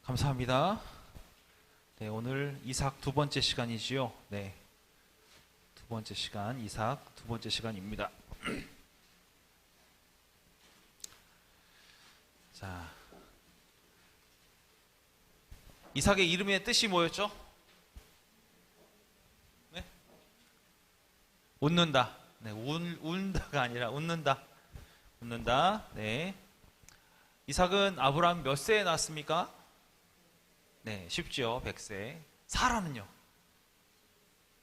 감사합니다. 네, 오늘 이삭 두 번째 시간이지요. 네, 두 번째 시간, 이삭 두 번째 시간입니다. 자, 이삭의 이름의 뜻이 뭐였죠? 네? 웃는다. 네, 운다가 아니라 웃는다. 웃는다. 네. 이삭은 아브라함 몇 세에 낳았습니까? 네, 쉽죠. 100세. 사라는요?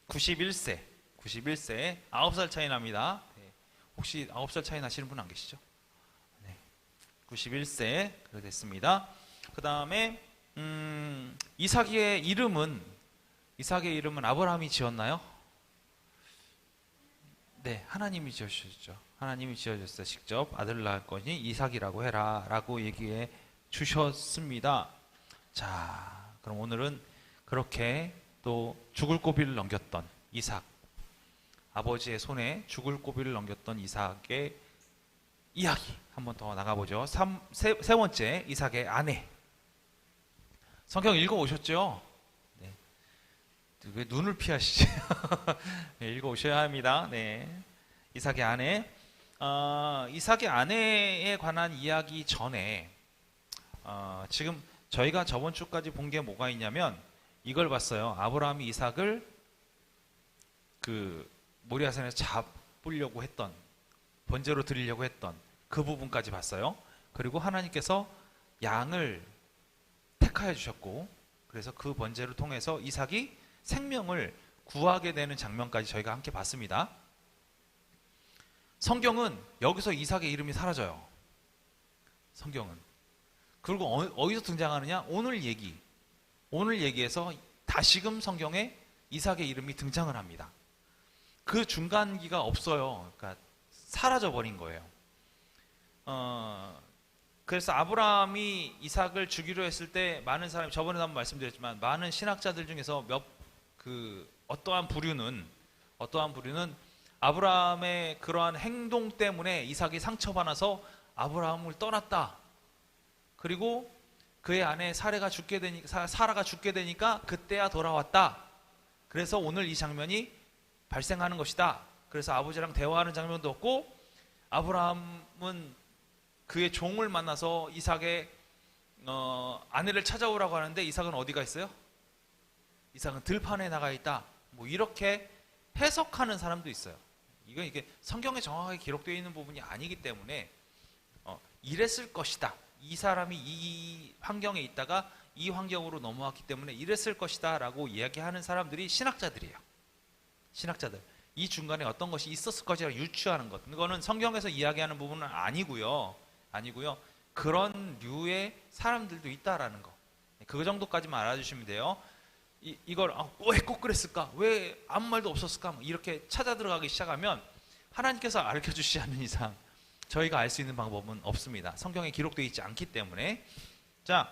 91세. 91세. 9살 차이 납니다. 네. 혹시 9살 차이 나시는 분 안 계시죠? 네. 91세. 그렇게 됐습니다. 그 다음에, 이삭의 이름은 아브라함이 지었나요? 네, 하나님이 지어주셨죠. 하나님이 지어줬어요. 직접 아들 낳을 거니 이삭이라고 해라 라고 얘기해 주셨습니다. 자, 그럼 오늘은 그렇게 또 죽을 고비를 넘겼던 이삭, 아버지의 손에 죽을 고비를 넘겼던 이삭의 이야기 한번 더 나가보죠. 세 번째, 이삭의 아내. 성경 읽어오셨죠? 네. 왜 눈을 피하시지? 네, 읽어오셔야 합니다. 네. 이삭의 아내. 이삭의 아내에 관한 이야기 전에 지금 저희가 저번 주까지 본 게 뭐가 있냐면 이걸 봤어요. 아브라함이 이삭을 그 모리아산에서 잡으려고 했던, 번제로 드리려고 했던 그 부분까지 봤어요. 그리고 하나님께서 양을 택하여 주셨고, 그래서 그 번제를 통해서 이삭이 생명을 구하게 되는 장면까지 저희가 함께 봤습니다. 성경은 여기서 이삭의 이름이 사라져요. 성경은. 그리고 어디서 등장하느냐? 오늘 얘기에서 다시금 성경에 이삭의 이름이 등장을 합니다. 그 중간기가 없어요. 그러니까 사라져 버린 거예요. 그래서 아브라함이 이삭을 주기로 했을 때 많은 사람이, 저번에도 한번 말씀드렸지만 많은 신학자들 중에서 어떠한 부류는 아브라함의 그러한 행동 때문에 이삭이 상처받아서 아브라함을 떠났다. 그리고 그의 아내 사라가 죽게 되니까 그때야 돌아왔다. 그래서 오늘 이 장면이 발생하는 것이다. 그래서 아버지랑 대화하는 장면도 없고, 아브라함은 그의 종을 만나서 이삭의 아내를 찾아오라고 하는데 이삭은 어디가 있어요? 이삭은 들판에 나가 있다. 뭐 이렇게 해석하는 사람도 있어요. 이게 성경에 정확하게 기록되어 있는 부분이 아니기 때문에 이랬을 것이다. 이 사람이 이 환경에 있다가 이 환경으로 넘어왔기 때문에 이랬을 것이다 라고 이야기하는 사람들이 신학자들이에요. 신학자들. 이 중간에 어떤 것이 있었을 것이라고 유추하는 것. 그거는 성경에서 이야기하는 부분은 아니고요. 그런 류의 사람들도 있다라는 거. 그 정도까지만 알아주시면 돼요. 이걸 왜 꼭 그랬을까? 왜 아무 말도 없었을까? 뭐 이렇게 찾아 들어가기 시작하면 하나님께서 가르쳐 주시지 않는 이상 저희가 알 수 있는 방법은 없습니다. 성경에 기록되어 있지 않기 때문에. 자,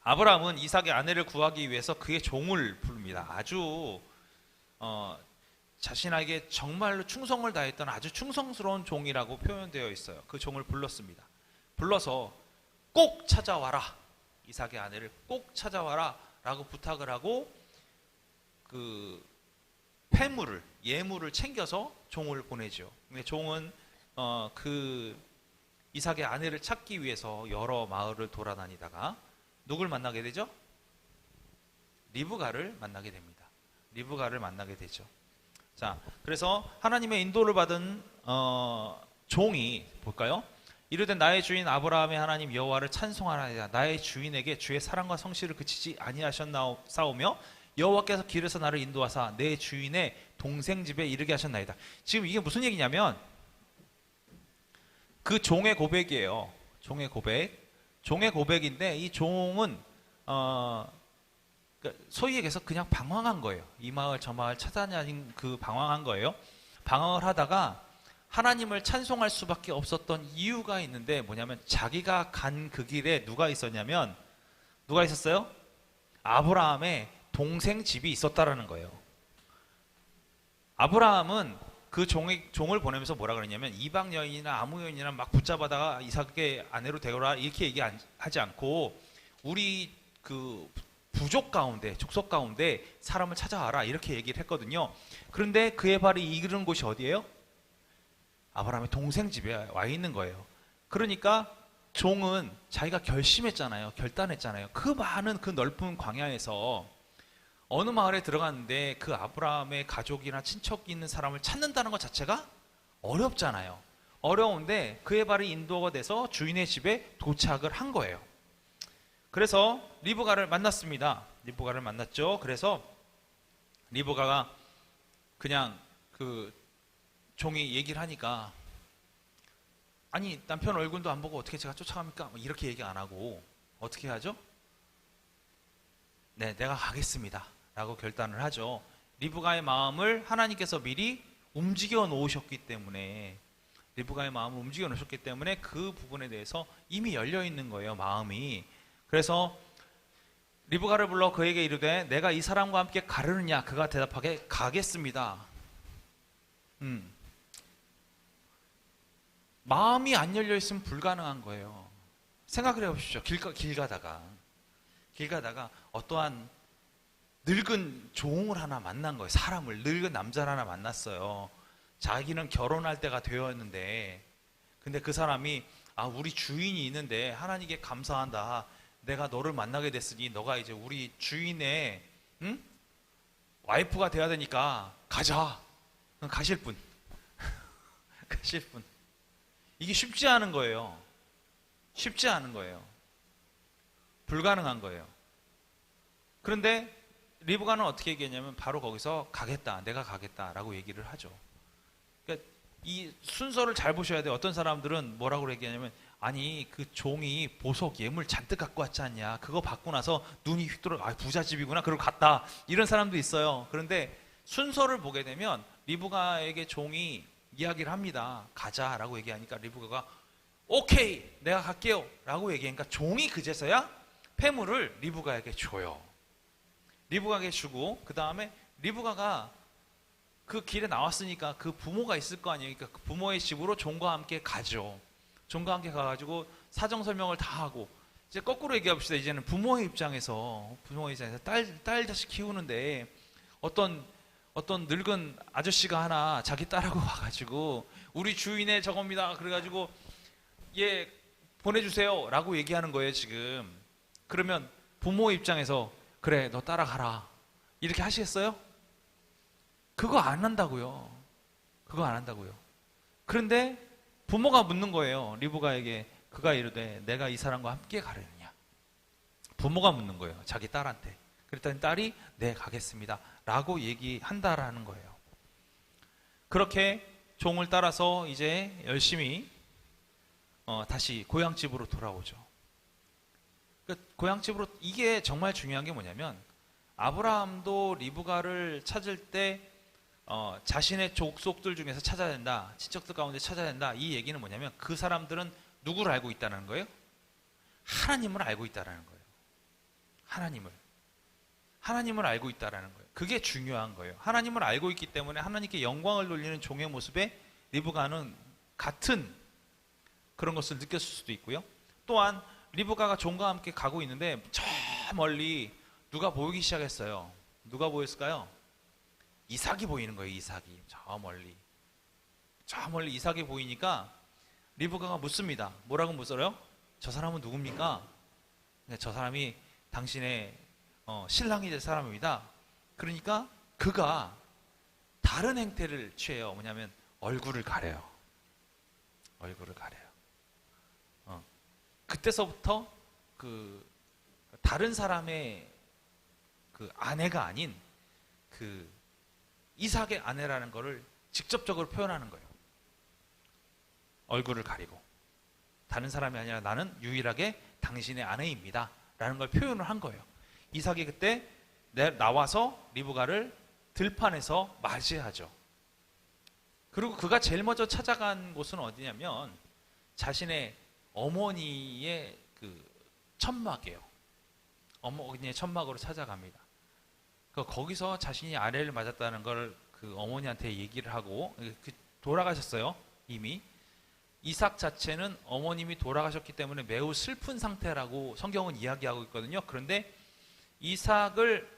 아브라함은 이삭의 아내를 구하기 위해서 그의 종을 부릅니다. 아주 자신에게 정말로 충성을 다했던 아주 충성스러운 종이라고 표현되어 있어요. 그 종을 불렀습니다. 불러서 꼭 찾아와라. 이삭의 아내를 꼭 찾아와라 라고 부탁을 하고, 그 예물을 챙겨서 종을 보내죠. 근데 종은 그 이삭의 아내를 찾기 위해서 여러 마을을 돌아다니다가 누굴 만나게 되죠? 리브가를 만나게 됩니다. 리브가를 만나게 되죠. 자, 그래서 하나님의 인도를 받은 종이 볼까요? 이르되 나의 주인 아브라함의 하나님 여호와를 찬송하나이다. 나의 주인에게 주의 사랑과 성실을 그치지 아니하셨사오며 여호와께서 길에서 나를 인도하사 내 주인의 동생 집에 이르게 하셨나이다. 지금 이게 무슨 얘기냐면 그 종의 고백이에요. 종의 고백인데 이 종은 소위 얘기해서 그냥 방황한 거예요. 이 마을 저 마을 찾아다닌 그 방황한 거예요. 방황을 하다가 하나님을 찬송할 수밖에 없었던 이유가 있는데 뭐냐면 자기가 간 그 길에 누가 있었어요? 아브라함의 동생 집이 있었다라는 거예요. 아브라함은 그 종을 보내면서 뭐라 그러냐면 이방 여인이나 아무 여인이나 막 붙잡아다가 이삭의 아내로 되거라 이렇게 얘기하지 않고 우리 그 부족 가운데, 족속 가운데 사람을 찾아와라 이렇게 얘기를 했거든요. 그런데 그의 발이 이르는 곳이 어디예요? 아브라함의 동생 집에 와 있는 거예요. 그러니까 종은 자기가 결심했잖아요. 결단했잖아요. 그 많은 그 넓은 광야에서 어느 마을에 들어갔는데 그 아브라함의 가족이나 친척이 있는 사람을 찾는다는 것 자체가 어렵잖아요. 어려운데 그의 발이 인도가 돼서 주인의 집에 도착을 한 거예요. 그래서 리브가를 만났습니다. 리브가를 만났죠. 그래서 리브가가 그냥 그 종이 얘기를 하니까, 아니 남편 얼굴도 안 보고 어떻게 제가 쫓아갑니까? 이렇게 얘기 안 하고 어떻게 하죠? 네, 내가 가겠습니다 라고 결단을 하죠. 리브가의 마음을 하나님께서 미리 움직여 놓으셨기 때문에, 리브가의 마음을 움직여 놓으셨기 때문에 그 부분에 대해서 이미 열려 있는 거예요, 마음이. 그래서 리브가를 불러 그에게 이르되 내가 이 사람과 함께 가르느냐? 그가 대답하게 가겠습니다. 마음이 안 열려 있으면 불가능한 거예요. 생각을 해보십시오. 길 가다가 어떠한 늙은 종을 하나 만난 거예요. 사람을, 늙은 남자를 하나 만났어요. 자기는 결혼할 때가 되었는데, 근데 그 사람이 우리 주인이 있는데 하나님께 감사한다. 내가 너를 만나게 됐으니 너가 이제 우리 주인의 와이프가 돼야 되니까 가자. 가실 분. 가실 분. 이게 쉽지 않은 거예요. 쉽지 않은 거예요. 불가능한 거예요. 그런데 리브가는 어떻게 얘기했냐면 바로 거기서 가겠다, 내가 가겠다라고 얘기를 하죠. 그러니까 이 순서를 잘 보셔야 돼요. 어떤 사람들은 뭐라고 얘기하냐면, 아니 그 종이 보석 예물 잔뜩 갖고 왔지 않냐, 그거 받고 나서 눈이 휙 돌아, 부잣집이구나 그러고 갔다, 이런 사람도 있어요. 그런데 순서를 보게 되면 리브가에게 종이 이야기를 합니다. 가자라고 얘기하니까 리브가가 오케이 내가 갈게요 라고 얘기하니까 종이 그제서야 폐물을 리브가에게 줘요. 리브가에게 주고, 그 다음에 리브가가 그 길에 나왔으니까 그 부모가 있을 거 아니에요. 그러니까 그 부모의 집으로 종과 함께 가죠. 종과 함께 가가지고 사정 설명을 다 하고, 이제 거꾸로 얘기해 봅시다. 이제는 부모의 입장에서 딸 자식 키우는데 어떤 늙은 아저씨가 하나 자기 딸하고 와가지고 우리 주인의 저겁니다. 그래가지고 얘 보내주세요 라고 얘기하는 거예요 지금. 그러면 부모의 입장에서 그래 너 따라가라 이렇게 하시겠어요? 그거 안 한다고요. 그거 안 한다고요. 그런데 부모가 묻는 거예요. 리브가에게. 그가 이르되 내가 이 사람과 함께 가려느냐? 부모가 묻는 거예요. 자기 딸한테. 그랬더니 딸이 네 가겠습니다 라고 얘기한다라는 거예요. 그렇게 종을 따라서 이제 열심히 다시 고향집으로 돌아오죠. 고향집으로, 이게 정말 중요한 게 뭐냐면, 아브라함도 리브가를 찾을 때 자신의 족속들 중에서 찾아야 된다, 친척들 가운데 찾아야 된다, 이 얘기는 뭐냐면 그 사람들은 누구를 알고 있다는 거예요? 하나님을 알고 있다는 거예요. 하나님을 알고 있다는 거예요. 그게 중요한 거예요. 하나님을 알고 있기 때문에 하나님께 영광을 돌리는 종의 모습에 리브가는 같은 그런 것을 느꼈을 수도 있고요. 또한 리브가가 종과 함께 가고 있는데 저 멀리 누가 보이기 시작했어요. 누가 보였을까요? 이삭이 보이는 거예요. 이삭이 저 멀리 이삭이 보이니까 리브가가 묻습니다. 뭐라고 묻어요? 저 사람은 누굽니까? 저 사람이 당신의 신랑이 될 사람입니다. 그러니까 그가 다른 행태를 취해요. 뭐냐면 얼굴을 가려요. 그때서부터 그 다른 사람의 그 아내가 아닌 그 이삭의 아내라는 것을 직접적으로 표현하는 거예요. 얼굴을 가리고 다른 사람이 아니라 나는 유일하게 당신의 아내입니다 라는 걸 표현을 한 거예요. 이삭이 그때 나와서 리브가를 들판에서 맞이하죠. 그리고 그가 제일 먼저 찾아간 곳은 어디냐면 자신의 어머니의 그 천막이에요. 어머니의 천막으로 찾아갑니다. 거기서 자신이 아내를 맞았다는 걸 그 어머니한테 얘기를 하고, 돌아가셨어요 이미. 이삭 자체는 어머님이 돌아가셨기 때문에 매우 슬픈 상태라고 성경은 이야기하고 있거든요. 그런데 이삭을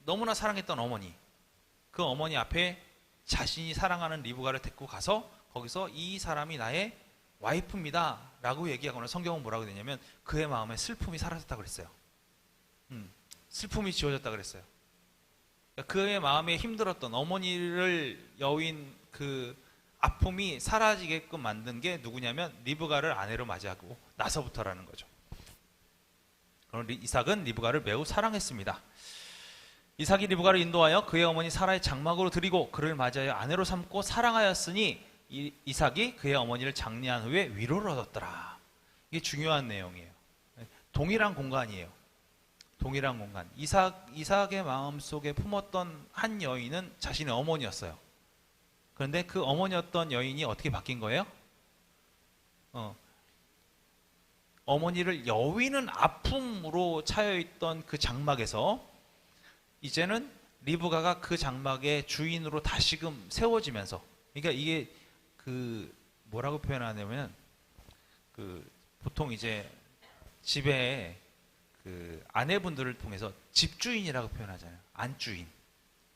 너무나 사랑했던 어머니, 그 어머니 앞에 자신이 사랑하는 리브가를 데리고 가서 거기서 이 사람이 나의 와이프입니다 라고 얘기하거나, 성경은 뭐라고 되냐면 그의 마음에 슬픔이 사라졌다고 그랬어요. 슬픔이 지워졌다고 그랬어요. 그러니까 그의 마음에 힘들었던 어머니를 여윈 그 아픔이 사라지게끔 만든 게 누구냐면 리브가를 아내로 맞이하고 나서부터라는 거죠. 그럼 이삭은 리브가를 매우 사랑했습니다. 이삭이 리브가를 인도하여 그의 어머니 사라의 장막으로 들이고 그를 맞이하여 아내로 삼고 사랑하였으니 이삭이 그의 어머니를 장례한 후에 위로를 얻었더라. 이게 중요한 내용이에요. 동일한 공간이에요. 동일한 공간. 이삭의 마음속에 품었던 한 여인은 자신의 어머니였어요. 그런데 그 어머니였던 여인이 어떻게 바뀐 거예요? 어머니를 여위는 아픔으로 차여있던 그 장막에서 이제는 리브가가 그 장막의 주인으로 다시금 세워지면서, 그러니까 이게 그 뭐라고 표현하냐면 그 보통 이제 집에 그 아내분들을 통해서 집주인이라고 표현하잖아요.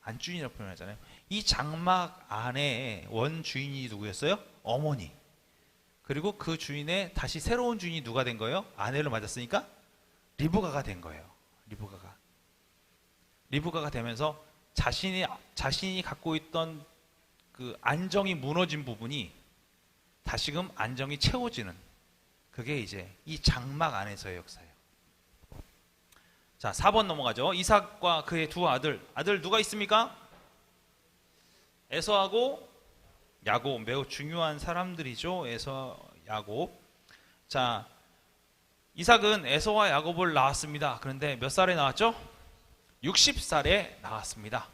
안주인이라고 표현하잖아요. 이 장막 안에 원주인이 누구였어요? 어머니. 그리고 그 주인의 다시 새로운 주인이 누가 된 거예요? 아내를 맞았으니까 리브가가 된 거예요. 리브가가 되면서 자신이 갖고 있던 그 안정이 무너진 부분이 다시금 안정이 채워지는, 그게 이제 이 장막 안에서의 역사예요. 자, 4번 넘어가죠. 이삭과 그의 두 아들 누가 있습니까? 에서하고 야곱. 매우 중요한 사람들이죠. 에서, 야곱. 자, 이삭은 에서와 야곱을 낳았습니다. 그런데 몇 살에 낳았죠? 60살에 낳았습니다.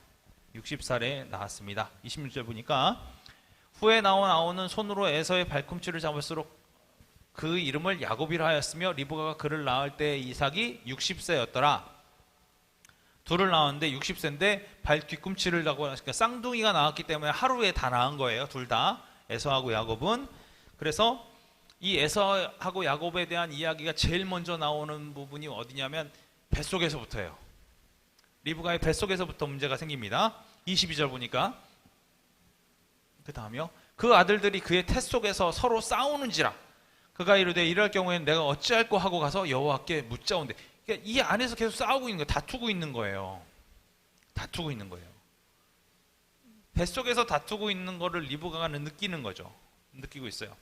60살에 낳았습니다. 26절 보니까 후에 나오는 손으로 에서의 발꿈치를 잡을수록 그 이름을 야곱이라 하였으며 리브가가 그를 낳을 때 이삭이 60세였더라. 둘을 낳았는데 60세인데 발 뒤꿈치를 잡고, 그러니까 쌍둥이가 나왔기 때문에 하루에 다 낳은 거예요. 둘 다, 에서하고 야곱은. 그래서 이 에서하고 야곱에 대한 이야기가 제일 먼저 나오는 부분이 어디냐면 뱃속에서부터예요. 리브가의 뱃속에서부터 문제가 생깁니다. 22절 보니까 그 다음이요. 그 아들들이 그의 태 속에서 서로 싸우는지라 그가 이르되 이럴 경우에는 내가 어찌할꼬 하고 가서 여호와께 묻자온대. 그러니까 이 안에서 계속 싸우고 있는 거예요. 다투고 있는 거예요. 뱃속에서 다투고 있는 거를 리브가가 느끼는 거죠. 느끼고 있어요.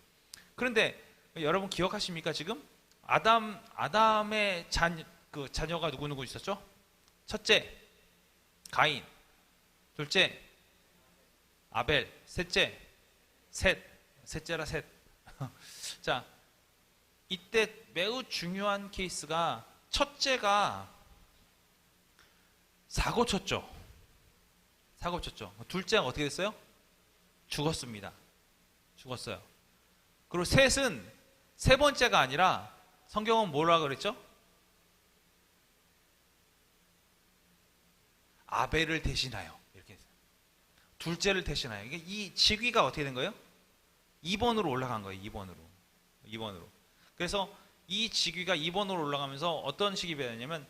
그런데 여러분 기억하십니까? 지금 아담의 자녀가 누구 있었죠? 첫째 가인, 둘째 아벨, 셋째라 셋. 자, 이때 매우 중요한 케이스가 첫째가 사고 쳤죠. 둘째가 어떻게 됐어요? 죽었습니다. 죽었어요. 그리고 셋은 세 번째가 아니라 성경은 뭐라고 그랬죠? 아벨을 대신하여, 이렇게 했어요. 둘째를 대신하여. 이 직위가 어떻게 된 거예요? 2번으로 올라간 거예요. 2번으로. 그래서 이 직위가 2번으로 올라가면서 어떤 식이 되냐면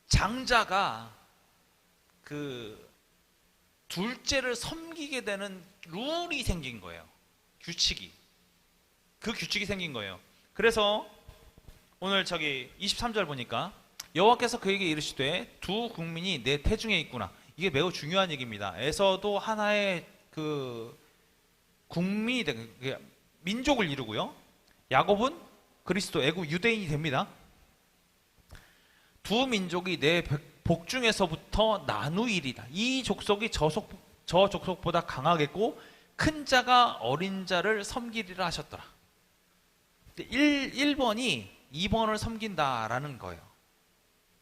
장자가 그 둘째를 섬기게 되는 룰이 생긴 거예요. 규칙이. 그 규칙이 생긴 거예요. 그래서 오늘 23절 보니까 여호와께서 그에게 이르시되 두 국민이 내 태중에 있구나. 이게 매우 중요한 얘기입니다. 에서도 하나의 그 국민이 민족을 이루고요. 야곱은 그리스도 애국 유대인이 됩니다. 두 민족이 내 복중에서부터 나누이리다. 이 족속이 저 족속보다 강하겠고 큰 자가 어린 자를 섬기리라 하셨더라. 1번이 2번을 섬긴다라는 거예요.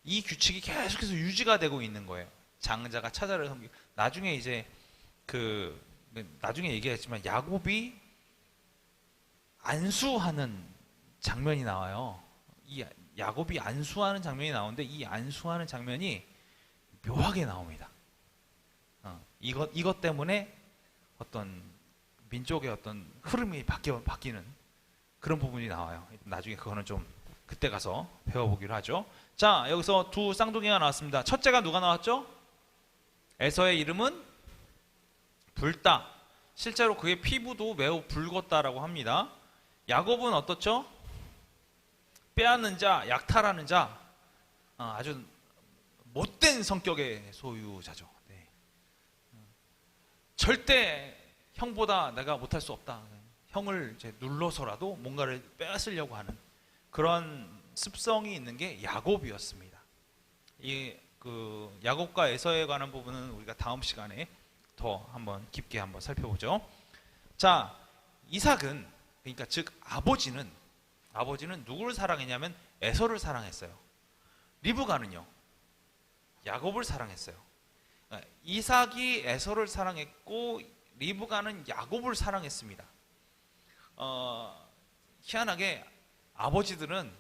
이 규칙이 계속해서 유지가 되고 있는 거예요. 장자가 차자를 섬기고. 나중에 이제 나중에 얘기했지만 야곱이 안수하는 장면이 나와요. 이 야곱이 안수하는 장면이 나오는데 이 안수하는 장면이 묘하게 나옵니다. 이것 때문에 어떤 민족의 어떤 흐름이 바뀌는 그런 부분이 나와요. 나중에 그거는 좀 그때 가서 배워보기로 하죠. 자, 여기서 두 쌍둥이가 나왔습니다. 첫째가 누가 나왔죠? 에서의 이름은 붉다. 실제로 그의 피부도 매우 붉었다라고 합니다. 야곱은 어떻죠? 빼앗는 자, 약탈하는 자, 아주 못된 성격의 소유자죠. 네. 절대 형보다 내가 못할 수 없다. 형을 이제 눌러서라도 뭔가를 빼앗으려고 하는 그런 습성이 있는 게 야곱이었습니다. 이 야곱과 에서에 관한 부분은 우리가 다음 시간에 더 한번 깊게 한번 살펴보죠. 자, 이삭은, 그러니까 즉 아버지는 누구를 사랑했냐면 에서를 사랑했어요. 리브가는요, 야곱을 사랑했어요. 이삭이 에서를 사랑했고 리브가는 야곱을 사랑했습니다. 희한하게 아버지들은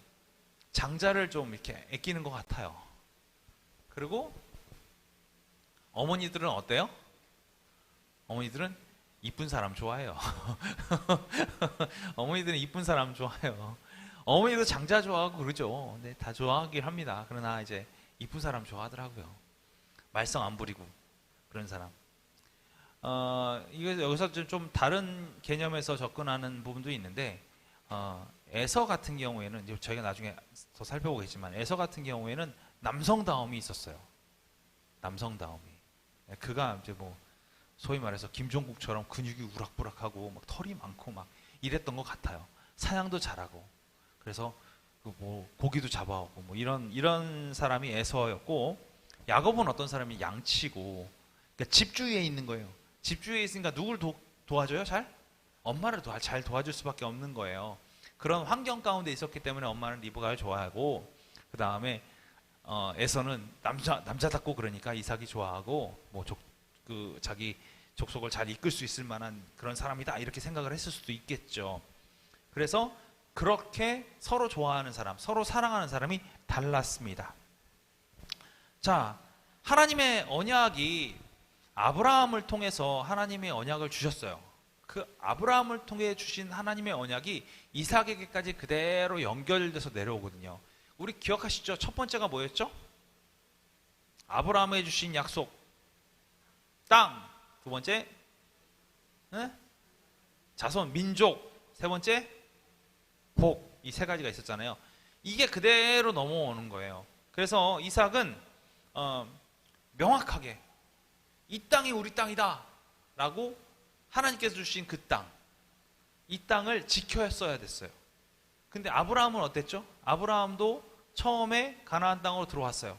장자를 좀 이렇게 아끼는 것 같아요. 그리고 어머니들은 어때요? 어머니들은 이쁜 사람 좋아해요. 어머니들은 이쁜 사람 좋아해요. 어머니도 장자 좋아하고 그러죠. 네, 다 좋아하긴 합니다. 그러나 이제 이쁜 사람 좋아하더라고요. 말썽 안 부리고 그런 사람. 이거 여기서 좀 다른 개념에서 접근하는 부분도 있는데, 에서 같은 경우에는 이제 저희가 나중에 더 살펴보겠지만 에서 같은 경우에는 남성다움이 있었어요. 남성다움이. 그가 이제 뭐 소위 말해서 김종국처럼 근육이 우락부락하고 막 털이 많고 막 이랬던 것 같아요. 사냥도 잘하고. 그래서 뭐 고기도 잡아오고 뭐 이런 사람이 에서였고, 야곱은 어떤 사람이 양치고, 그러니까 집주위에 있는 거예요. 집주위에 있으니까 누굴 도와줘요? 잘? 엄마를 잘 도와줄 수밖에 없는 거예요. 그런 환경 가운데 있었기 때문에 엄마는 리브가를 좋아하고, 그 다음에 에서는 남자답고 그러니까 이삭이 좋아하고, 뭐 자기 족속을 잘 이끌 수 있을 만한 그런 사람이다 이렇게 생각을 했을 수도 있겠죠. 그래서 그렇게 서로 좋아하는 사람, 서로 사랑하는 사람이 달랐습니다. 자, 하나님의 언약이 아브라함을 통해서 하나님의 언약을 주셨어요. 그 아브라함을 통해 주신 하나님의 언약이 이삭에게까지 그대로 연결돼서 내려오거든요. 우리 기억하시죠? 첫 번째가 뭐였죠? 아브라함에게 주신 약속, 땅. 두 번째, 자손, 민족. 세 번째, 복. 이 세 가지가 있었잖아요. 이게 그대로 넘어오는 거예요. 그래서 이삭은 명확하게 이 땅이 우리 땅이다 라고 하나님께서 주신 그 땅, 이 땅을 지켜야 됐어요. 근데 아브라함은 어땠죠? 아브라함도 처음에 가나안 땅으로 들어왔어요.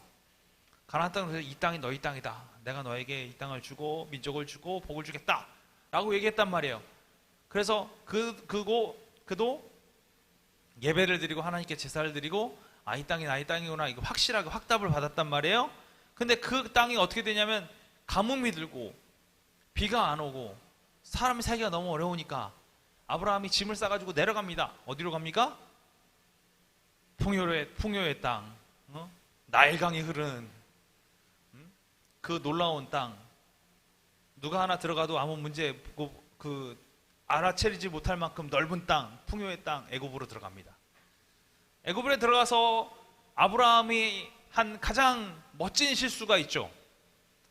가나안 땅으로 이 땅이 너희 땅이다. 내가 너에게 이 땅을 주고 민족을 주고 복을 주겠다 라고 얘기했단 말이에요. 그래서 그도 예배를 드리고 하나님께 제사를 드리고, 이 땅이 나의 땅이구나, 이거 확실하게 확답을 받았단 말이에요. 근데 그 땅이 어떻게 되냐면 가뭄이 들고 비가 안 오고 사람이 살기가 너무 어려우니까 아브라함이 짐을 싸가지고 내려갑니다. 어디로 갑니까? 풍요의 땅, 나일강이 흐르는 그 놀라운 땅, 누가 하나 들어가도 아무 문제 알아채리지 못할 만큼 넓은 땅, 풍요의 땅, 애굽으로 들어갑니다. 애굽에 들어가서 아브라함이 한 가장 멋진 실수가 있죠.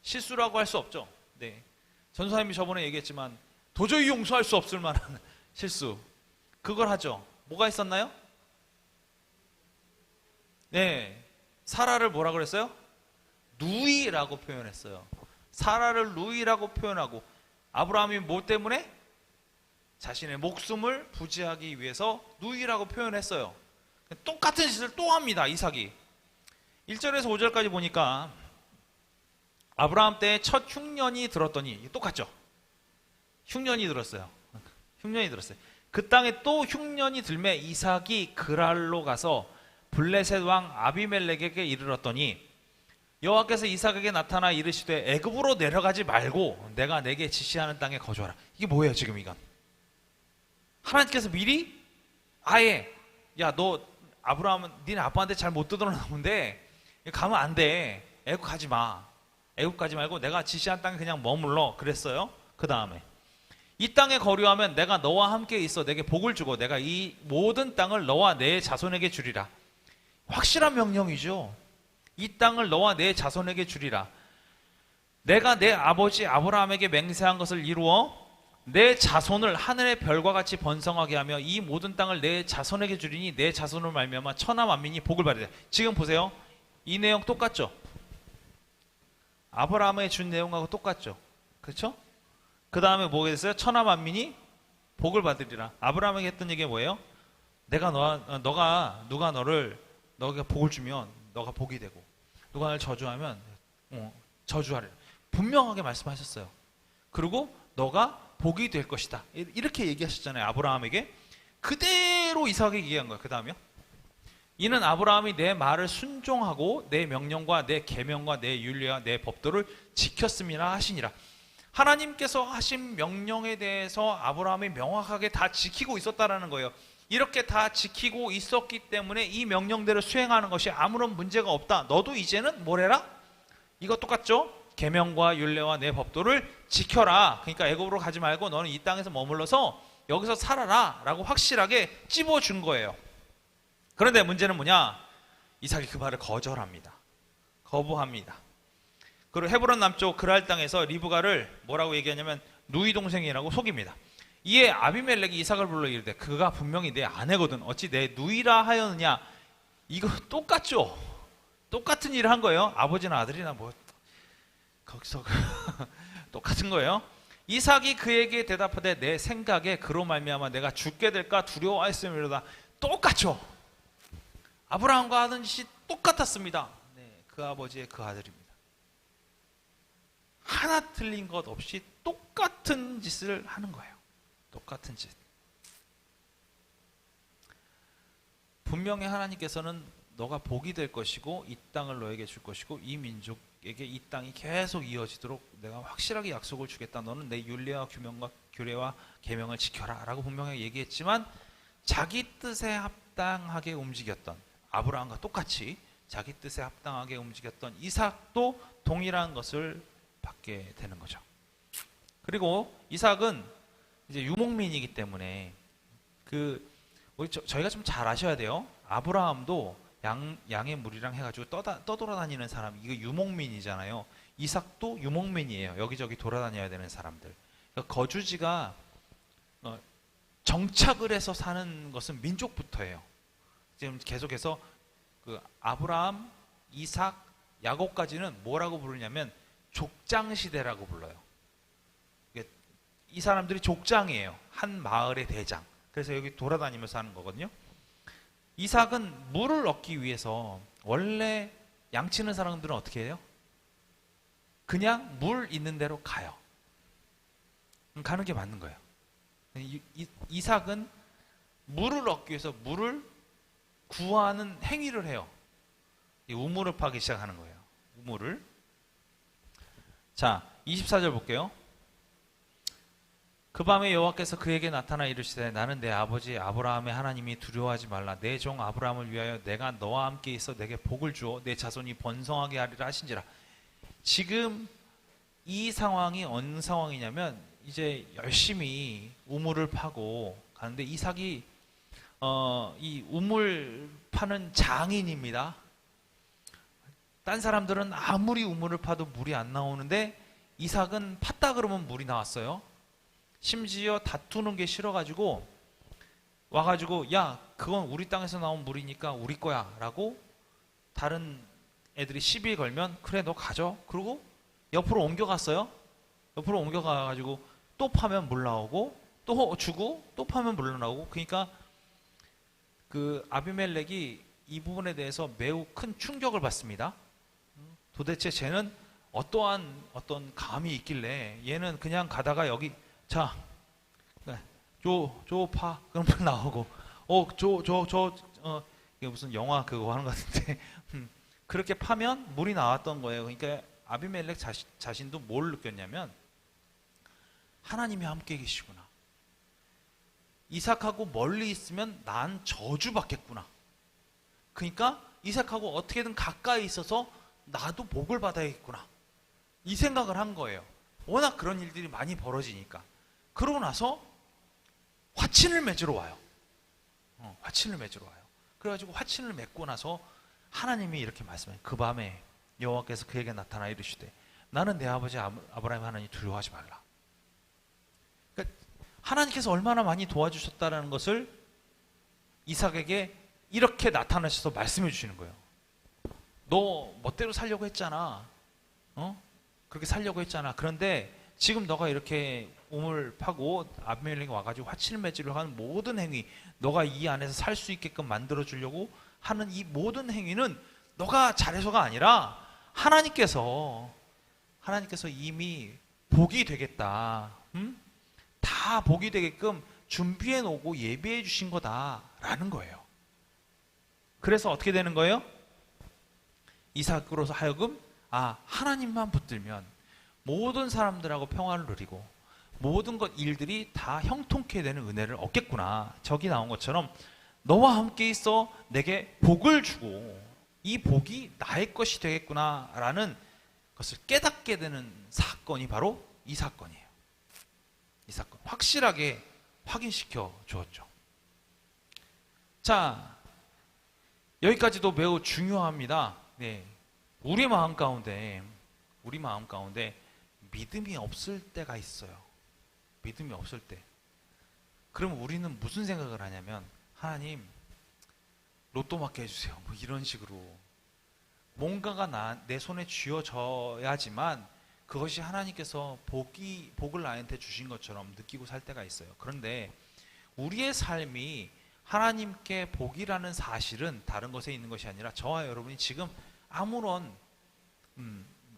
실수라고 할 수 없죠. 네. 전사님이 저번에 얘기했지만 도저히 용서할 수 없을 만한 실수, 그걸 하죠. 뭐가 있었나요? 네, 사라를 뭐라 그랬어요? 누이라고 표현했어요. 사라를 누이라고 표현하고, 아브라함이 뭐 때문에? 자신의 목숨을 부지하기 위해서 누이라고 표현했어요. 똑같은 짓을 또 합니다, 이삭이. 1절에서 5절까지 보니까 아브라함 때 첫 흉년이 들었더니, 똑같죠? 흉년이 들었어요. 그 땅에 또 흉년이 들매 이삭이 그랄로 가서 블레셋 왕 아비멜렉에게 이르렀더니, 여호와께서 이삭에게 나타나 이르시되 애굽으로 내려가지 말고 내가 내게 지시하는 땅에 거주하라. 이게 뭐예요 지금 이건? 하나님께서 미리 아예, 야, 너 아브라함은 니네 아빠한테 잘 못 들어나오는데 가면 안 돼. 애굽 가지 마. 애굽 가지 말고 내가 지시한 땅에 그냥 머물러 그랬어요. 그 다음에 이 땅에 거류하면 내가 너와 함께 있어 내게 복을 주고 내가 이 모든 땅을 너와 내 자손에게 주리라. 확실한 명령이죠. 이 땅을 너와 내 자손에게 주리라. 내가 내 아버지 아브라함에게 맹세한 것을 이루어 내 자손을 하늘의 별과 같이 번성하게 하며 이 모든 땅을 내 자손에게 주리니 내 자손을 말미암아 천하 만민이 복을 받으리라. 지금 보세요. 이 내용 똑같죠? 아브라함에 준 내용하고 똑같죠? 그렇죠? 그 다음에 뭐가 됐어요? 천하 만민이 복을 받으리라. 아브라함에게 했던 얘기가 뭐예요? 누가 너가 복을 주면 너가 복이 되고, 누가 날 저주하면 저주하리라. 분명하게 말씀하셨어요. 그리고 너가 복이 될 것이다. 이렇게 얘기하셨잖아요. 아브라함에게. 그대로 이삭에게 얘기한 거예요. 그 다음에요. 이는 아브라함이 내 말을 순종하고 내 명령과 내 계명과 내 율례와 내 법도를 지켰음이라 하시니라. 하나님께서 하신 명령에 대해서 아브라함이 명확하게 다 지키고 있었다라는 거예요. 이렇게 다 지키고 있었기 때문에 이 명령대로 수행하는 것이 아무런 문제가 없다. 너도 이제는 뭘 해라? 이거 똑같죠? 계명과 율례와 내 법도를 지켜라. 그러니까 애굽으로 가지 말고 너는 이 땅에서 머물러서 여기서 살아라 라고 확실하게 찝어준 거예요. 그런데 문제는 뭐냐? 이삭이 그 말을 거절합니다. 거부합니다. 그리고 헤브론 남쪽 그랄 땅에서 리브가를 뭐라고 얘기하냐면 누이 동생이라고 속입니다. 이에 아비멜렉이 이삭을 불러 이르되 그가 분명히 내 아내거든 어찌 내 누이라 하였느냐. 이거 똑같죠? 똑같은 일을 한 거예요. 아버지나 아들이나 뭐 거기서 똑같은 거예요. 이삭이 그에게 대답하되 내 생각에 그로 말미암아 내가 죽게 될까 두려워하였음이로다. 똑같죠? 아브라함과 하던 짓이 똑같았습니다. 네, 그 아버지의 그 아들입니다. 하나 틀린 것 없이 똑같은 짓을 하는 거예요. 똑같은 짓. 분명히 하나님께서는 너가 복이 될 것이고 이 땅을 너에게 줄 것이고 이 민족에게 이 땅이 계속 이어지도록 내가 확실하게 약속을 주겠다. 너는 내 율례와 규례와 계명을 지켜라 라고 분명히 얘기했지만 자기 뜻에 합당하게 움직였던 아브라함과 똑같이 자기 뜻에 합당하게 움직였던 이삭도 동일한 것을 받게 되는 거죠. 그리고 이삭은 이제 유목민이기 때문에 저희가 좀 잘 아셔야 돼요. 아브라함도 양의 무리랑 해가지고 떠돌아다니는 사람, 이거 유목민이잖아요. 이삭도 유목민이에요. 여기저기 돌아다녀야 되는 사람들. 그러니까 거주지가 정착을 해서 사는 것은 민족부터예요. 지금 계속해서 그 아브라함, 이삭, 야곱까지는 뭐라고 부르냐면 족장 시대라고 불러요. 이 사람들이 족장이에요. 한 마을의 대장. 그래서 여기 돌아다니면서 하는 거거든요. 이삭은 물을 얻기 위해서 원래 양치는 사람들은 어떻게 해요? 그냥 물 있는 대로 가요. 가는 게 맞는 거예요. 이삭은 물을 얻기 위해서 물을 구하는 행위를 해요. 우물을 파기 시작하는 거예요. 우물을. 자, 24절 볼게요. 그 밤에 여호와께서 그에게 나타나 이르시되 나는 내 아버지 아브라함의 하나님이 두려워하지 말라. 내 종 아브라함을 위하여 내가 너와 함께 있어 내게 복을 주어 내 자손이 번성하게 하리라 하신지라. 지금 이 상황이 어느 상황이냐면 이제 열심히 우물을 파고 가는데 이삭이 이 우물 파는 장인입니다. 딴 사람들은 아무리 우물을 파도 물이 안 나오는데 이삭은 팠다 그러면 물이 나왔어요. 심지어 다투는 게 싫어가지고 와가지고 야 그건 우리 땅에서 나온 물이니까 우리 거야 라고 다른 애들이 시비 걸면 그래 너 가져. 그리고 옆으로 옮겨갔어요. 옆으로 옮겨가가지고 또 파면 물 나오고 또 주고 또 파면 물 나오고. 그러니까 그 아비멜렉이 이 부분에 대해서 매우 큰 충격을 받습니다. 도대체 쟤는 어떤 감이 있길래 얘는 그냥 가다가 여기 자, 파 그럼 물 나오고 이게 무슨 영화 그거 하는 것 같은데 그렇게 파면 물이 나왔던 거예요. 그러니까 아비멜렉 자신도 뭘 느꼈냐면 하나님이 함께 계시구나. 이삭하고 멀리 있으면 난 저주받겠구나. 그러니까 이삭하고 어떻게든 가까이 있어서 나도 복을 받아야겠구나. 이 생각을 한 거예요. 워낙 그런 일들이 많이 벌어지니까. 그러고 나서 화친을 맺으러 와요. 화친을 맺으러 와요. 그래가지고 화친을 맺고 나서 하나님이 이렇게 말씀해요. 그 밤에 여호와께서 그에게 나타나 이르시되 나는 내 아버지 아브라함 하나님 두려워하지 말라. 그러니까 하나님께서 얼마나 많이 도와주셨다는 것을 이삭에게 이렇게 나타나셔서 말씀해 주시는 거예요. 너 멋대로 살려고 했잖아. 그렇게 살려고 했잖아. 그런데 지금 너가 이렇게 우물 파고 아비멜렉이 와가지고 화친을 맺으려고 하는 모든 행위, 너가 이 안에서 살 수 있게끔 만들어 주려고 하는 이 모든 행위는 너가 잘해서가 아니라 하나님께서 이미 복이 되겠다. 다 복이 되게끔 준비해 놓고 예비해 주신 거다라는 거예요. 그래서 어떻게 되는 거예요? 이삭으로서 하여금 하나님만 붙들면 모든 사람들하고 평화를 누리고 모든 것 일들이 다 형통케 되는 은혜를 얻겠구나. 저기 나온 것처럼 너와 함께 있어 내게 복을 주고 이 복이 나의 것이 되겠구나라는 것을 깨닫게 되는 사건이 바로 이 사건이에요. 이 사건 확실하게 확인시켜 주었죠. 자, 여기까지도 매우 중요합니다. 네, 우리 마음 가운데 믿음이 없을 때가 있어요. 믿음이 없을 때. 그럼 우리는 무슨 생각을 하냐면, 하나님 로또 맞게 해주세요. 뭐 이런 식으로 뭔가가 내 손에 쥐어져야지만 그것이 하나님께서 복을 나한테 주신 것처럼 느끼고 살 때가 있어요. 그런데 우리의 삶이 하나님께 복이라는 사실은 다른 것에 있는 것이 아니라 저와 여러분이 지금 아무런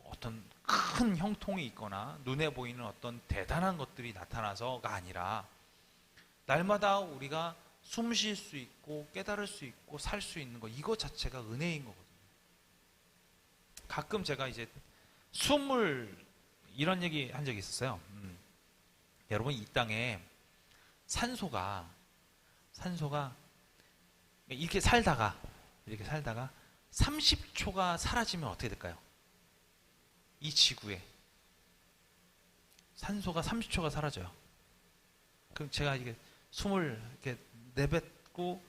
어떤 큰 형통이 있거나 눈에 보이는 어떤 대단한 것들이 나타나서가 아니라 날마다 우리가 숨 쉴 수 있고 깨달을 수 있고 살 수 있는 것, 이것 자체가 은혜인 거거든요. 가끔 제가 이제 이런 얘기 한 적이 있었어요. 여러분, 이 땅에 산소가 이렇게 살다가 30초가 사라지면 어떻게 될까요? 이 지구에 산소가 30초가 사라져요. 그럼 제가 이게 숨을 이렇게 내뱉고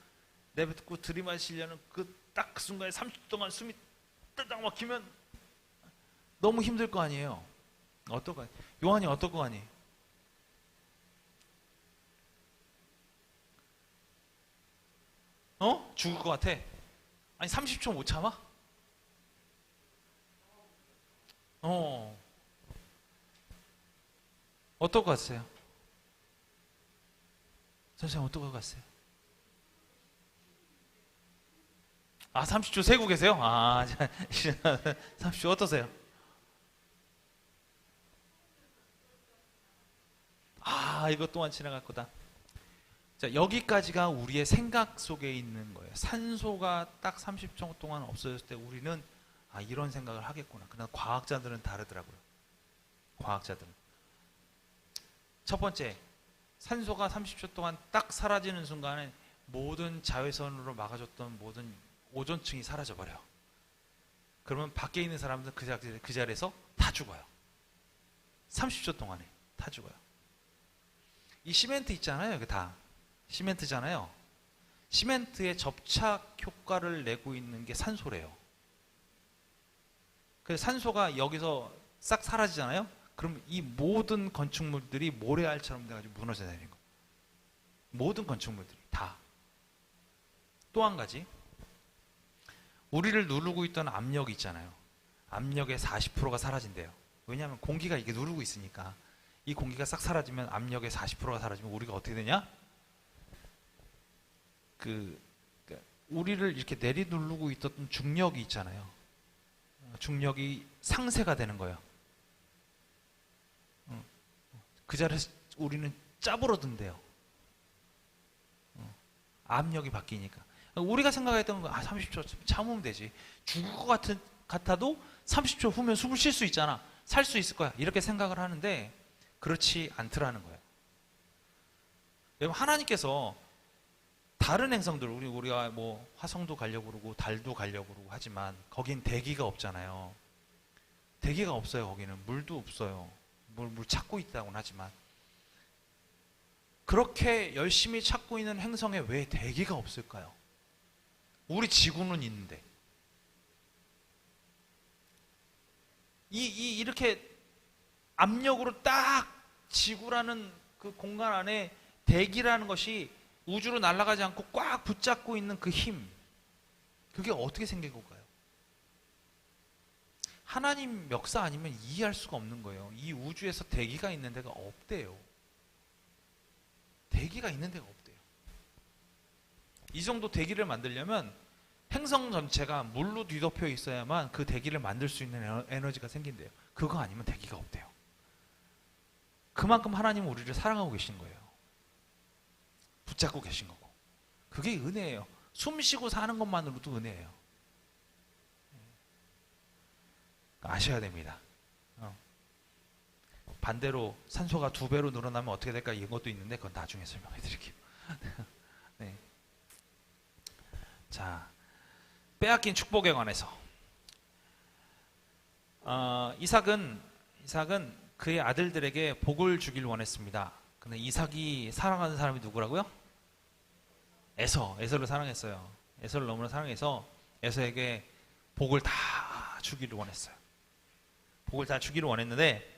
들이마시려는 그 순간에 30초 동안 숨이 따닥 막히면 너무 힘들 거 아니에요. 어떨 거 아니에요? 요한이 어떨 거 아니에요? 죽을 것 같아. 아니 30초 못 참아? 어떨 것 같으세요? 선생님 어떨 것 같으세요? 30초 세고 계세요? 30초 어떠세요? 이것 또한 지나갈 거다. 자, 여기까지가 우리의 생각 속에 있는 거예요. 산소가 딱 30초 동안 없어졌을 때 우리는 이런 생각을 하겠구나. 그러나 과학자들은 다르더라고요. 과학자들은 첫 번째, 산소가 30초 동안 딱 사라지는 순간에 모든 자외선으로 막아줬던 모든 오존층이 사라져버려요. 그러면 밖에 있는 사람들은 그 자리에서 다 죽어요. 30초 동안에 다 죽어요. 이 시멘트 있잖아요. 이게 다 시멘트잖아요. 시멘트에 접착 효과를 내고 있는 게 산소래요. 그래서 산소가 여기서 싹 사라지잖아요. 그럼 이 모든 건축물들이 모래알처럼 돼가지고 무너져 내리는 거예요. 모든 건축물들이 다. 또 한 가지, 우리를 누르고 있던 압력이 있잖아요. 압력의 40%가 사라진대요. 왜냐하면 공기가 이게 누르고 있으니까. 이 공기가 싹 사라지면 압력의 40%가 사라지면 우리가 어떻게 되냐? 우리를 이렇게 내리누르고 있던 중력이 있잖아요. 중력이 상쇄가 되는 거예요. 그 자리에서 우리는 짜부러든대요. 압력이 바뀌니까. 우리가 생각했던 거 30초 참으면 되지. 죽을 것 같아도 30초 후면 숨을 쉴 수 있잖아. 살 수 있을 거야. 이렇게 생각을 하는데 그렇지 않더라는 거예요. 여러분, 하나님께서 다른 행성들, 우리가 뭐 화성도 가려고 그러고 달도 가려고 그러고 하지만 거긴 대기가 없잖아요. 대기가 없어요. 거기는 물도 없어요. 물 찾고 있다고는 하지만 그렇게 열심히 찾고 있는 행성에 왜 대기가 없을까요? 우리 지구는 있는데. 이렇게 압력으로 딱 지구라는 그 공간 안에 대기라는 것이 우주로 날아가지 않고 꽉 붙잡고 있는 그 힘, 그게 어떻게 생긴 걸까요? 하나님 역사 아니면 이해할 수가 없는 거예요. 이 우주에서 대기가 있는 데가 없대요. 대기가 있는 데가 없대요. 이 정도 대기를 만들려면 행성 전체가 물로 뒤덮여 있어야만 그 대기를 만들 수 있는 에너지가 생긴대요. 그거 아니면 대기가 없대요. 그만큼 하나님은 우리를 사랑하고 계신 거예요. 붙잡고 계신 거고. 그게 은혜예요. 숨 쉬고 사는 것만으로도 은혜예요. 아셔야 됩니다. 반대로 산소가 2배로 늘어나면 어떻게 될까, 이것도 있는데 그건 나중에 설명해 드릴게요. 네. 자, 빼앗긴 축복에 관해서 이삭은 그의 아들들에게 복을 주길 원했습니다. 근데 이삭이 사랑하는 사람이 누구라고요? 에서를 사랑했어요. 에서를 너무나 사랑해서 에서에게 복을 다 주기를 원했어요. 복을 다 주기를 원했는데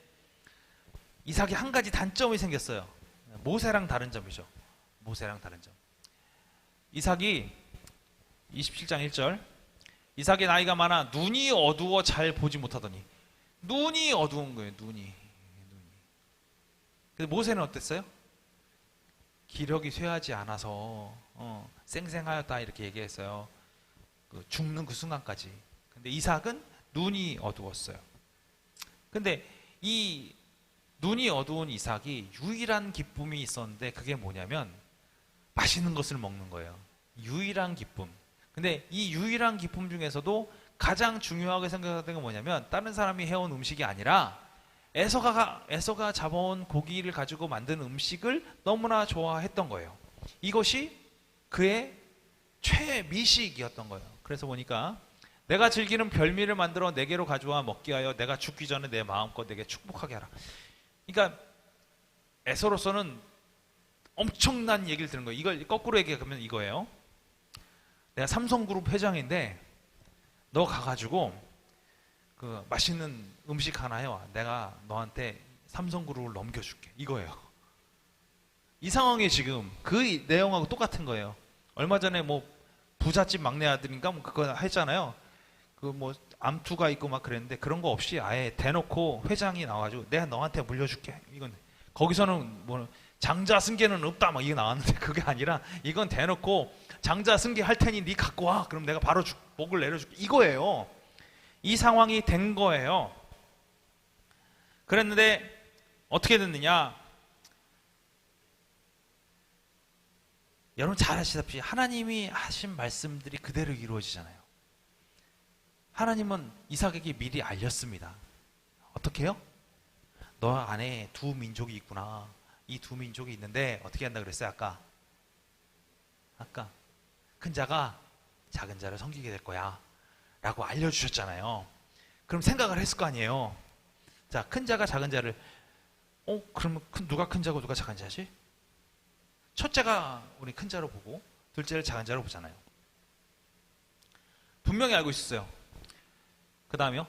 이삭이 한 가지 단점이 생겼어요. 모세랑 다른 점이죠. 모세랑 다른 점. 이삭이 27장 1절, 이삭의 나이가 많아 눈이 어두워 잘 보지 못하더니, 눈이 어두운 거예요. 눈이. 근데 모세는 어땠어요? 기력이 쇠하지 않아서 쌩쌩하였다 이렇게 얘기했어요. 죽는 그 순간까지. 근데 이삭은 눈이 어두웠어요. 근데 이 눈이 어두운 이삭이 유일한 기쁨이 있었는데 그게 뭐냐면 맛있는 것을 먹는 거예요. 유일한 기쁨. 근데 이 유일한 기쁨 중에서도 가장 중요하게 생각하는 게 뭐냐면 다른 사람이 해온 음식이 아니라 에서가 잡아온 고기를 가지고 만든 음식을 너무나 좋아했던 거예요. 이것이 그의 최미식이었던 거예요. 그래서 보니까 내가 즐기는 별미를 만들어 내게로 가져와 먹게 하여 내가 죽기 전에 내 마음껏 내게 축복하게 하라. 그러니까 에서로서는 엄청난 얘기를 들은 거예요. 이걸 거꾸로 얘기하면 이거예요. 내가 삼성그룹 회장인데 너 가가지고 그 맛있는 음식 하나 해와. 내가 너한테 삼성그룹을 넘겨줄게. 이거예요. 이 상황이 지금 그 내용하고 똑같은 거예요. 얼마 전에 뭐 부잣집 막내 아들인가 뭐 그거 했잖아요. 그 뭐 암투가 있고 막 그랬는데 그런 거 없이 아예 대놓고 회장이 나와가지고 내가 너한테 물려줄게. 이건 거기서는 뭐 장자 승계는 없다 막 이게 나왔는데 그게 아니라 이건 대놓고 장자 승계 할 테니 네 갖고 와. 그럼 내가 바로 복을 내려줄게. 이거예요. 이 상황이 된 거예요. 그랬는데 어떻게 됐느냐? 여러분 잘 아시다시피 하나님이 하신 말씀들이 그대로 이루어지잖아요. 하나님은 이삭에게 미리 알렸습니다. 어떻게 해요? 너 안에 두 민족이 있구나. 이 두 민족이 있는데 어떻게 한다 그랬어요? 아까 큰 자가 작은 자를 섬기게 될 거야 라고 알려주셨잖아요. 그럼 생각을 했을 거 아니에요. 자, 큰 자가 작은 자를 그러면 누가 큰 자고 누가 작은 자지? 첫째가 우리 큰 자로 보고 둘째를 작은 자로 보잖아요. 분명히 알고 있었어요. 그 다음에요.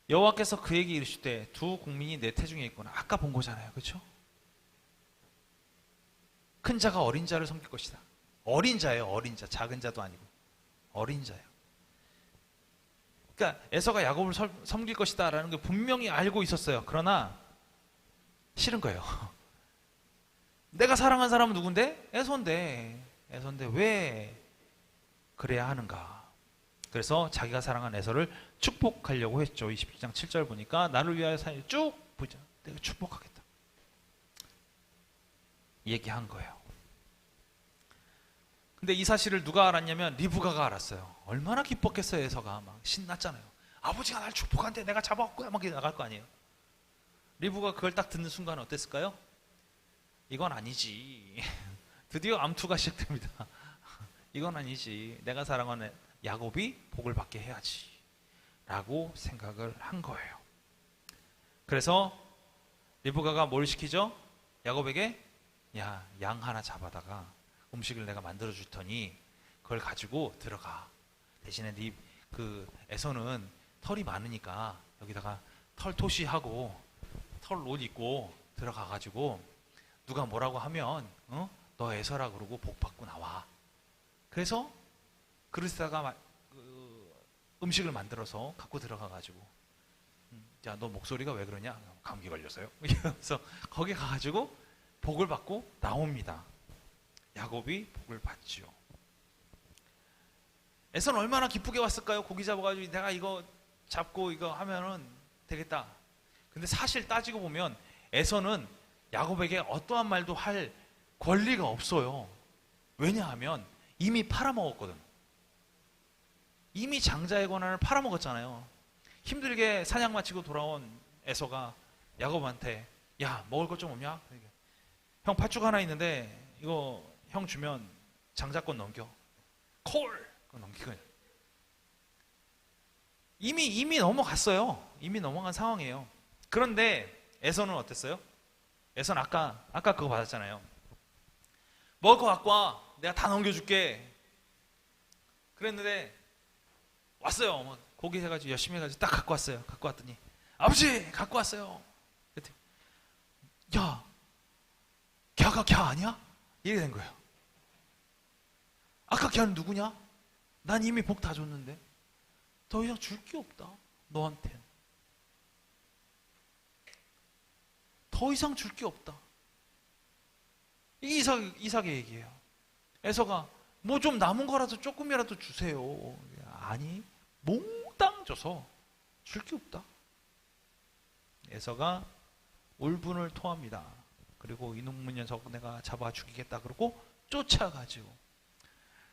여호와께서 그에게 이르시되 두 국민이 내 태중에 있구나. 아까 본 거잖아요. 그렇죠? 큰 자가 어린 자를 섬길 것이다. 어린 자예요. 어린 자. 작은 자도 아니고 어린 자예요. 그러니까 에서가 야곱을 섬길 것이다 라는 게 분명히 알고 있었어요. 그러나 싫은 거예요. 내가 사랑한 사람은 누군데? 에서인데 왜 그래야 하는가? 그래서 자기가 사랑한 에서를 축복하려고 했죠. 27장 7절 보니까 나를 위하여 사실 쭉 보자. 내가 축복하겠다. 얘기한 거예요. 근데 이 사실을 누가 알았냐면 리브가가 알았어요. 얼마나 기뻤겠어요. 에서가 막 신났잖아요. 아버지가 날 축복한대. 내가 잡아왔고야 막 나갈 거 아니에요. 리브가 그걸 딱 듣는 순간 어땠을까요? 이건 아니지. 드디어 암투가 시작됩니다. 이건 아니지. 내가 사랑하는 야곱이 복을 받게 해야지 라고 생각을 한 거예요. 그래서 리브가가 뭘 시키죠? 야곱에게 야, 양 하나 잡아다가 음식을 내가 만들어 줄 테니 그걸 가지고 들어가. 대신에 그 에서는 털이 많으니까 여기다가 털토시하고 털 옷 입고 들어가가지고 누가 뭐라고 하면 너 에서라 그러고 복 받고 나와. 그래서 그릇에다가 음식을 만들어서 갖고 들어가가지고 야, 너 목소리가 왜 그러냐? 감기 걸렸어요. 그래서 거기 가가지고 복을 받고 나옵니다. 야곱이 복을 받지요. 에서는 얼마나 기쁘게 왔을까요? 고기 잡아가지고 내가 이거 잡고 이거 하면은 되겠다. 근데 사실 따지고 보면 에서는 야곱에게 어떠한 말도 할 권리가 없어요. 왜냐하면 이미 팔아먹었거든. 이미 장자의 권한을 팔아먹었잖아요. 힘들게 사냥 마치고 돌아온 에서가 야곱한테 야, 먹을 것 좀 없냐? 형 팥죽 하나 있는데 이거 형 주면 장자권 넘겨. 콜! 그거 넘기고. 이미 넘어갔어요. 이미 넘어간 상황이에요. 그런데 에서는 어땠어요? 에서는 아까 그거 받았잖아요. 먹을 거 갖고 와. 내가 다 넘겨줄게. 그랬는데 왔어요. 고기 해가지고 열심히 해가지고 딱 갖고 왔어요. 갖고 왔더니 아버지 갖고 왔어요. 그랬더니 야, 걔가 걔 아니야? 이렇게 된 거예요. 아까 걔는 누구냐? 난 이미 복 다 줬는데 더 이상 줄 게 없다. 너한텐 더 이상 줄 게 없다. 이게 이삭의 얘기예요. 에서가 뭐 좀 남은 거라도 조금이라도 주세요. 아니, 몽땅 줘서 줄 게 없다. 에서가 울분을 토합니다. 그리고 이놈의 녀석 내가 잡아 죽이겠다 그러고 쫓아가지고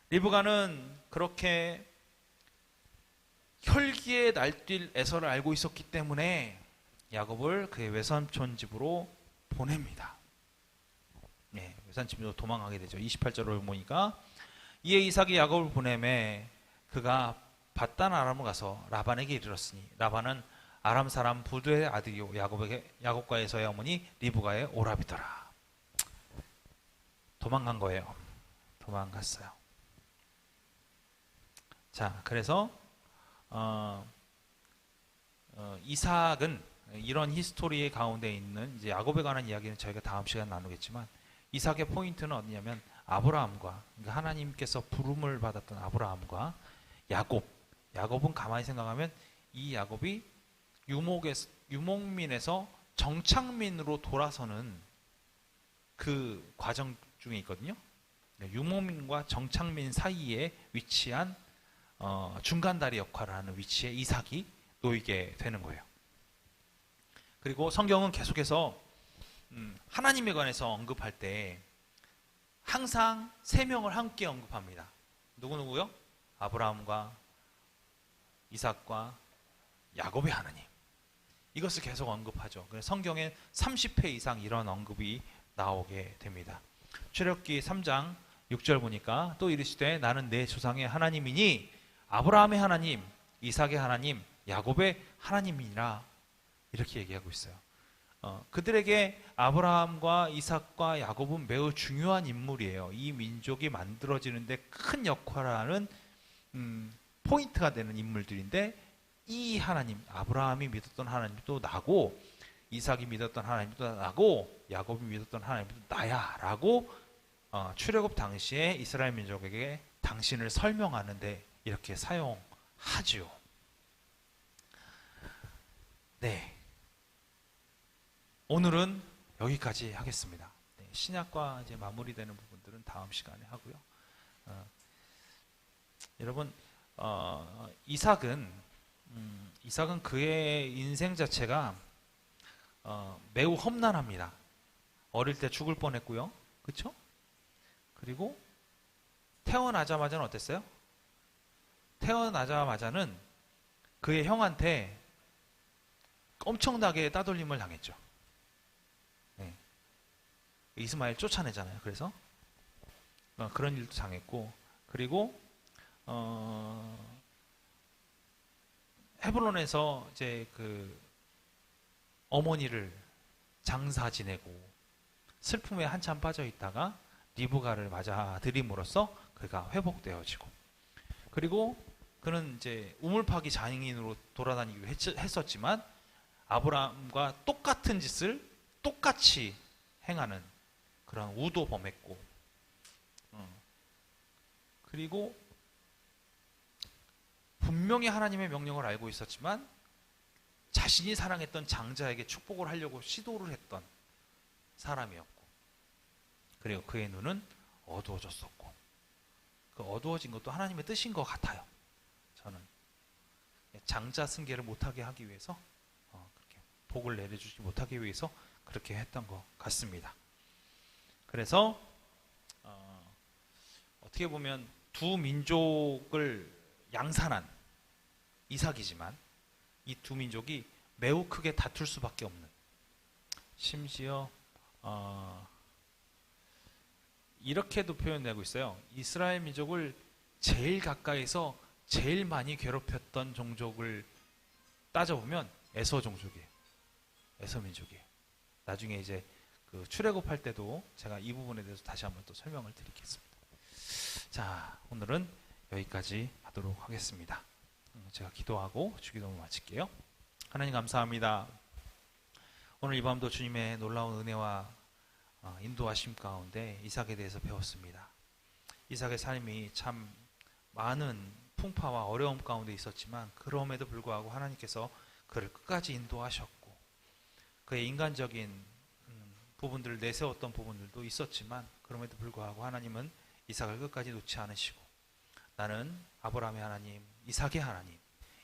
리브가는 그렇게 혈기에 날뛸 에서를 알고 있었기 때문에 야곱을 그의 외삼촌 집으로 보냅니다. 네, 외삼촌으로 도망가게 되죠. 28절을 보니까 이에 이삭이 야곱을 보내매 그가 밧단 아람을 가서 라반에게 이르렀으니 라반은 아람 사람 부두의 아들이요 야곱과 에서의 어머니 리브가의 오라비더라. 도망간 거예요. 도망갔어요. 자, 그래서 이삭은 이런 히스토리의 가운데 있는 이제 야곱에 관한 이야기는 저희가 다음 시간에 나누겠지만 이삭의 포인트는 어디냐면 아브라함과 그러니까 하나님께서 부름을 받았던 아브라함과 야곱은 가만히 생각하면 이 야곱이 유목민에서 정착민으로 돌아서는 그 과정 중에 있거든요. 유목민과 정착민 사이에 위치한 중간다리 역할을 하는 위치에 이삭이 놓이게 되는 거예요. 그리고 성경은 계속해서 하나님에 관해서 언급할 때 항상 세 명을 함께 언급합니다. 누구요? 아브라함과 이삭과 야곱의 하나님. 이것을 계속 언급하죠. 그래서 성경에 30회 이상 이런 언급이 나오게 됩니다. 출애굽기 3장 6절 보니까 또 이르시되 나는 내 조상의 하나님이니 아브라함의 하나님, 이삭의 하나님, 야곱의 하나님이니라 이렇게 얘기하고 있어요. 그들에게 아브라함과 이삭과 야곱은 매우 중요한 인물이에요. 이 민족이 만들어지는데 큰 역할을 하는 포인트가 되는 인물들인데 이 하나님, 아브라함이 믿었던 하나님도 나고 이삭이 믿었던 하나님도 나고 야곱이 믿었던 하나님도 나야 라고 출애굽 당시에 이스라엘 민족에게 당신을 설명하는데 이렇게 사용하지요. 네, 오늘은 여기까지 하겠습니다. 네, 신약과 이제 마무리되는 부분들은 다음 시간에 하고요. 여러분, 이삭은 그의 인생 자체가 매우 험난합니다. 어릴 때 죽을 뻔했고요, 그렇죠? 그리고 태어나자마자는 어땠어요? 태어나자마자는 그의 형한테 엄청나게 따돌림을 당했죠. 네. 이스마엘 쫓아내잖아요. 그래서 그런 일도 당했고, 그리고 헤브론에서 이제 그 어머니를 장사 지내고 슬픔에 한참 빠져 있다가 리브가를 맞아들임으로써 그가 회복되어지고, 그리고 그는 이제 우물파기 장인으로 돌아다니기로 했었지만 아브라함과 똑같은 짓을 똑같이 행하는 그런 우도 범했고, 그리고 분명히 하나님의 명령을 알고 있었지만 자신이 사랑했던 장자에게 축복을 하려고 시도를 했던 사람이었고, 그리고 그의 눈은 어두워졌었고, 그 어두워진 것도 하나님의 뜻인 것 같아요. 저는 장자 승계를 못하게 하기 위해서, 그렇게 복을 내려주지 못하기 위해서 그렇게 했던 것 같습니다. 그래서 어떻게 보면 두 민족을 양산한 이삭이지만 이 두 민족이 매우 크게 다툴 수밖에 없는, 심지어 이렇게도 표현되고 있어요. 이스라엘 민족을 제일 가까이서 제일 많이 괴롭혔던 종족을 따져보면 에서 종족이에요. 에서 민족이에요. 나중에 이제 그 출애굽할 때도 제가 이 부분에 대해서 다시 한번 또 설명을 드리겠습니다. 자, 오늘은 여기까지 하도록 하겠습니다. 제가 기도하고 주기도문 마칠게요. 하나님 감사합니다. 오늘 이 밤도 주님의 놀라운 은혜와 인도하심 가운데 이삭에 대해서 배웠습니다. 이삭의 삶이 참 많은 풍파와 어려움 가운데 있었지만 그럼에도 불구하고 하나님께서 그를 끝까지 인도하셨고, 그의 인간적인 부분들을 내세웠던 부분들도 있었지만 그럼에도 불구하고 하나님은 이삭을 끝까지 놓지 않으시고, 나는 아브라함의 하나님, 이삭의 하나님,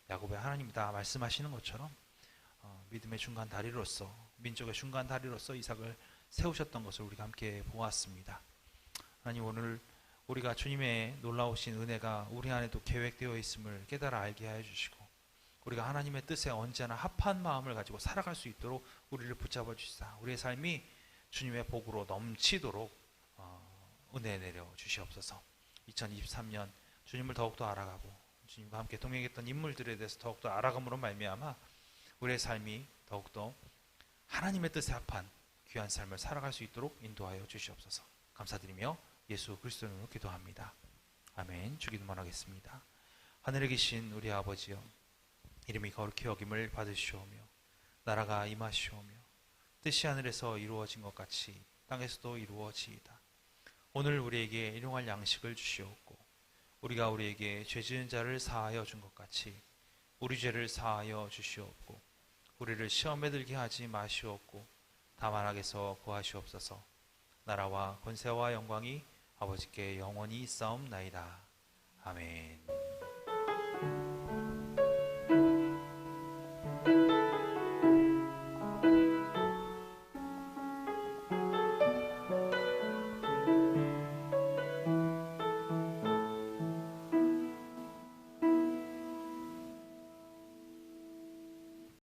야곱의 하나님이다 말씀하시는 것처럼 믿음의 중간 다리로서, 민족의 중간 다리로서 이삭을 세우셨던 것을 우리가 함께 보았습니다. 하나님, 오늘 우리가 주님의 놀라우신 은혜가 우리 안에도 계획되어 있음을 깨달아 알게 하여 주시고, 우리가 하나님의 뜻에 언제나 합한 마음을 가지고 살아갈 수 있도록 우리를 붙잡아 주시사 우리의 삶이 주님의 복으로 넘치도록 은혜 내려 주시옵소서. 2023년 주님을 더욱더 알아가고 주님과 함께 동행했던 인물들에 대해서 더욱더 알아감으로 말미암아 우리의 삶이 더욱더 하나님의 뜻에 합한 귀한 삶을 살아갈 수 있도록 인도하여 주시옵소서. 감사드리며 예수 그리스도 이름으로 기도합니다. 아멘. 주기도만 하겠습니다. 하늘에 계신 우리 아버지여, 이름이 거룩히 여김을 받으시오며 나라가 임하시오며 뜻이 하늘에서 이루어진 것 같이 땅에서도 이루어지이다. 오늘 우리에게 일용할 양식을 주시옵고, 우리가 우리에게 죄 지은 자를 사하여 준 것 같이 우리 죄를 사하여 주시옵고, 우리를 시험에 들게 하지 마시옵고 다만 악에서 구하시옵소서. 나라와 권세와 영광이 아버지께 영원히 있사옵나이다.